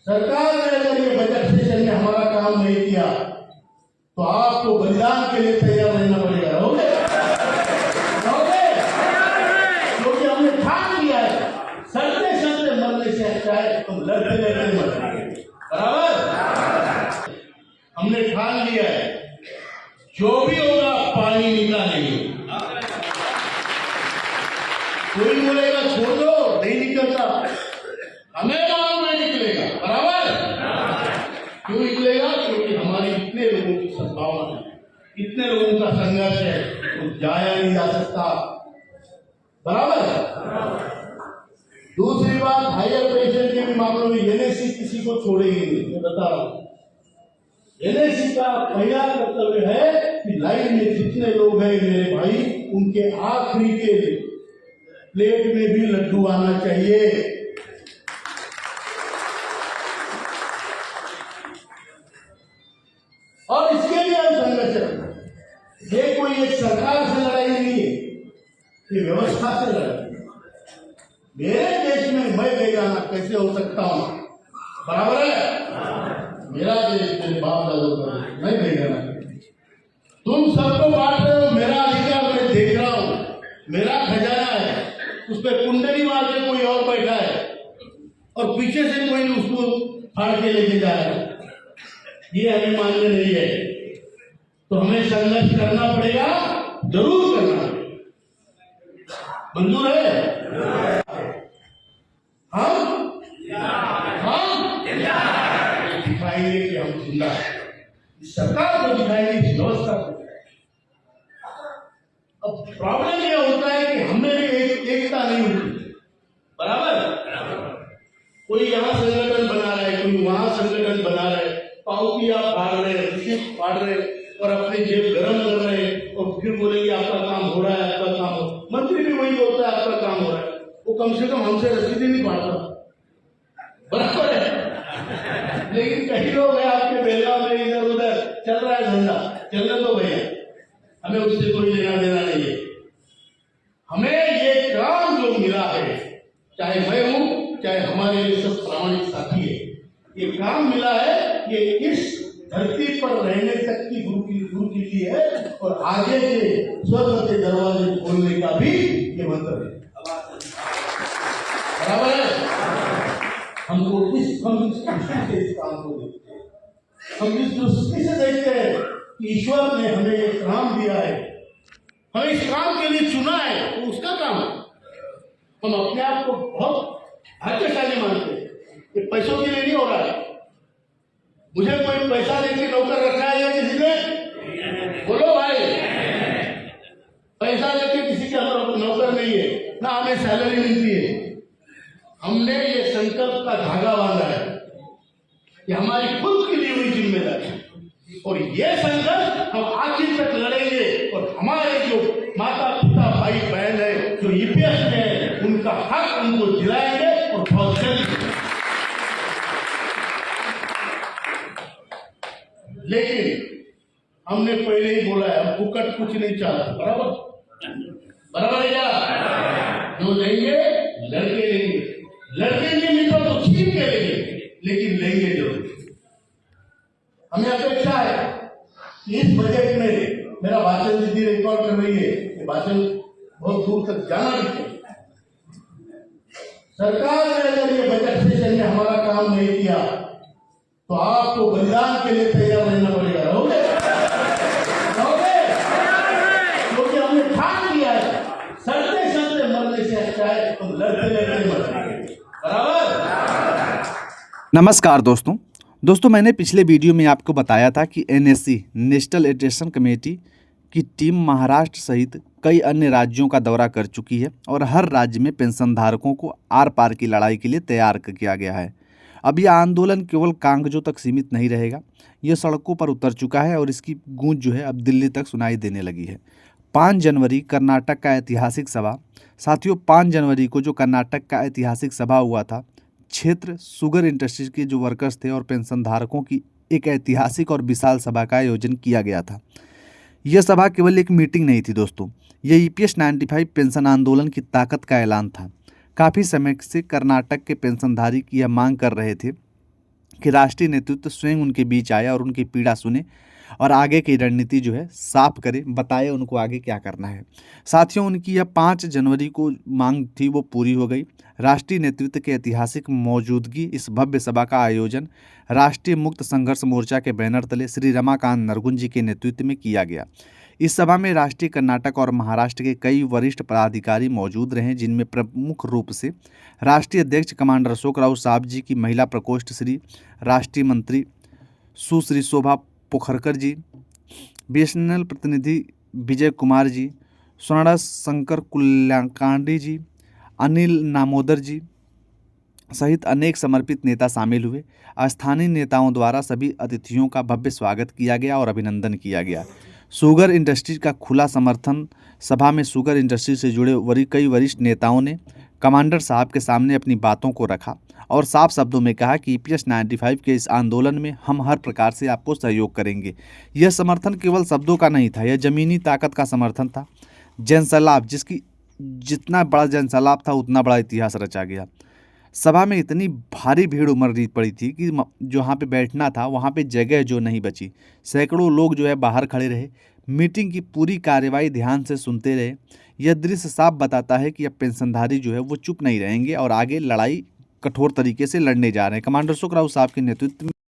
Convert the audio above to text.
सरकार ने अगर ये बजट सेशन में हमारा काम नहीं किया तो आपको बलिदान के लिए तैयार रहना पड़ेगा। रहोगे? क्योंकि हमने ठान लिया है, सड़ते सड़ते मरने से अच्छा है तुम लड़ते लड़ते मर। बराबर? हमने ठान लिया है, जो भी होगा पानी निकालेंगे। कोई बोलेगा छोड़ दो, नहीं निकलता, हमें मालूम नहीं निकलेगा। बराबर? क्यों निकलेगा? क्योंकि हमारी इतने लोगों की संभावना है, इतने लोगों का संघर्ष है, तो जाया नहीं जा सकता। बराबर? दूसरी बात, हायर पेंशन के भी मामलों में एनएसी किसी को छोड़ेगी नहीं, मैं बता रहा हूं। एनएसी का पहला कर्तव्य है कि लाइन में जितने लोग हैं मेरे भाई, उनके आखिरी के प्लेट में भी लड्डू आना चाहिए। और इसके लिए हम संघर्ष करेंगे। ये कोई एक सरकार से लड़ाई नहीं है, ये व्यवस्था से लड़ाई। मेरे देश में मैं बेगाना कैसे हो सकता हूं? बराबर है? मेरा देश, मेरे बाप दादों का, मैं बेगाना। तुम सबको बांट रहे हो, मेरा अधिकार मैं देख रहा हूं, मेरा खजाना है, उस पर कुंडली मार के कोई और बैठा है और पीछे से कोई उसको फाड़ के लेके जा रहा है। ये हमें मान्य नहीं है, तो हमें संघर्ष करना पड़ेगा, जरूर करना पड़ेगा। मंजूर है? हम दिखाएंगे कि हम जिंदा है, इस सरकार को दिखाएंगे, इस व्यवस्था को। अब प्रॉब्लम यह होता है कि हमें भी एकता नहीं होती। बराबर? कोई यहाँ संगठन बना रहा है, कोई वहां संगठन बना रहा है, पाउतियां फाड़ रहे, रिसीप्ट फाड़ रहे और अपनी जेब गरम कर रहे और फिर बोलेंगे आपका काम हो रहा है, आपका काम हो। मंत्री भी वही बोलता है आपका काम हो रहा है, वो कम से कम हमसे रसीद नहीं फाड़ता। बराबर है? लेकिन कई लोग हैं आपके बेलगांव में, इधर उधर चल रहा है धंधा, चलने दो भैया, हमें उससे कोई लेना देना नहीं है। हमें ये काम जो मिला है, चाहे मैं हूं, चाहे हमारे लिए सब प्रामाणिक साथी है, ये काम मिला है, ये इस धरती पर रहने तक की गुरु के लिए है और आगे के स्वर्ग के दरवाजे खोलने का भी ये मंत्र है। बराबर है? हमको हम इस दृष्टि से इस काम को देखते हैं, हम इस दृष्टि से देखते हैं कि ईश्वर ने हमें ये काम दिया है, हमें इस काम के लिए चुना है, तो उसका काम है। हम अपने आप को बहुत भाग्यशाली मानते हैं, ये पैसों के लिए नहीं हो रहा है। मुझे कोई पैसा देके नौकर रखा है या किसी ने? बोलो भाई, पैसा देके किसी का नौकर नहीं है, ना हमें सैलरी मिलती है। हमने ये संकल्प का धागा बांधा है कि हमारी खुद की ली हुई जिम्मेदारी, और ये संघर्ष हम आखिर तक लड़ेंगे और हमारे जो माता पिता भाई बहन है जो ईपीएस में है, उनका हक उनको दिलाएंगे और बहुत जल्द। लेकिन हमने पहले ही बोला है, हम फुकट कुछ नहीं चाहते। बराबर? बराबर है क्या? जो लेंगे लड़के लेंगे, लड़के नहीं मिलता तो छीन के लेंगे, लेकिन लेंगे जरूर। हमें अपेक्षा है कि इस बजट में, मेरा भाषण दीदी रिकॉर्ड कर रही है, ये भाषण बहुत दूर तक जाना भी चाहिए। सरकार ने अगर ये बजट सेशन में हमारा काम नहीं किया तो आपको बलिदान के लिए तैयार रहना पड़ेगा। रहोगे? क्योंकि हमने ठान लिया है, सड़ते सड़ते मरने से अच्छा है तुम लड़ते लड़ते मर। बराबर? नमस्कार दोस्तों, मैंने पिछले वीडियो में आपको बताया था कि एनएससी नेशनल एजुकेशन कमेटी की टीम महाराष्ट्र सहित कई अन्य राज्यों का दौरा कर चुकी है और हर राज्य में पेंशनधारकों को आर पार की लड़ाई के लिए तैयार किया गया है। अब यह आंदोलन केवल कागजों तक सीमित नहीं रहेगा, यह सड़कों पर उतर चुका है और इसकी गूंज जो है अब दिल्ली तक सुनाई देने लगी है। 5 जनवरी कर्नाटक का ऐतिहासिक सभा। साथियों, 5 जनवरी को जो कर्नाटक का ऐतिहासिक सभा हुआ था, क्षेत्र शुगर इंडस्ट्रीज के जो वर्कर्स थे और पेंशनधारकों की एक ऐतिहासिक और विशाल सभा का आयोजन किया गया था। यह सभा केवल एक मीटिंग नहीं थी दोस्तों, यह ईपीएस 95 पेंशन आंदोलन की ताकत का ऐलान था। काफ़ी समय से कर्नाटक के पेंशनधारी की यह मांग कर रहे थे कि राष्ट्रीय नेतृत्व स्वयं उनके बीच आए और उनकी पीड़ा सुने और आगे की रणनीति जो है साफ करे, बताए उनको आगे क्या करना है। साथियों, उनकी यह 5 जनवरी को मांग थी वो पूरी हो गई। राष्ट्रीय नेतृत्व के ऐतिहासिक मौजूदगी इस भव्य सभा का आयोजन राष्ट्रीय मुक्त संघर्ष मोर्चा के बैनर तले श्री रमाकांत नरगुन जी के नेतृत्व में किया गया। इस सभा में राष्ट्रीय, कर्नाटक और महाराष्ट्र के कई वरिष्ठ पदाधिकारी मौजूद रहे, जिनमें प्रमुख रूप से राष्ट्रीय अध्यक्ष कमांडर अशोक राव साहब जी की महिला प्रकोष्ठ श्री राष्ट्रीय मंत्री सुश्री शोभा पोखरकर जी, बीएसएनएल प्रतिनिधि विजय कुमार जी, स्वर्ण शंकर कुल्याकांडी जी, अनिल नामोदर जी सहित अनेक समर्पित नेता शामिल हुए। स्थानीय नेताओं द्वारा सभी अतिथियों का भव्य स्वागत किया गया और अभिनंदन किया गया। शुगर इंडस्ट्रीज का खुला समर्थन। सभा में शुगर इंडस्ट्री से जुड़े कई वरिष्ठ नेताओं ने कमांडर साहब के सामने अपनी बातों को रखा और साफ शब्दों में कहा कि EPS 95 के इस आंदोलन में हम हर प्रकार से आपको सहयोग करेंगे। यह समर्थन केवल शब्दों का नहीं था, यह जमीनी ताकत का समर्थन था। जनसैलाब, जिसकी जितना बड़ा जनसैलाब था उतना बड़ा इतिहास रचा गया। सभा में इतनी भारी भीड़ उमड़ पड़ी थी कि जहाँ पे बैठना था वहाँ पे जगह जो नहीं बची। सैकड़ों लोग जो है बाहर खड़े रहे, मीटिंग की पूरी कार्यवाही ध्यान से सुनते रहे। यह दृश्य साफ बताता है कि अब पेंशनधारी जो है वो चुप नहीं रहेंगे और आगे लड़ाई कठोर तरीके से लड़ने जा रहे हैं। कमांडर अशोक राव साहब के नेतृत्व में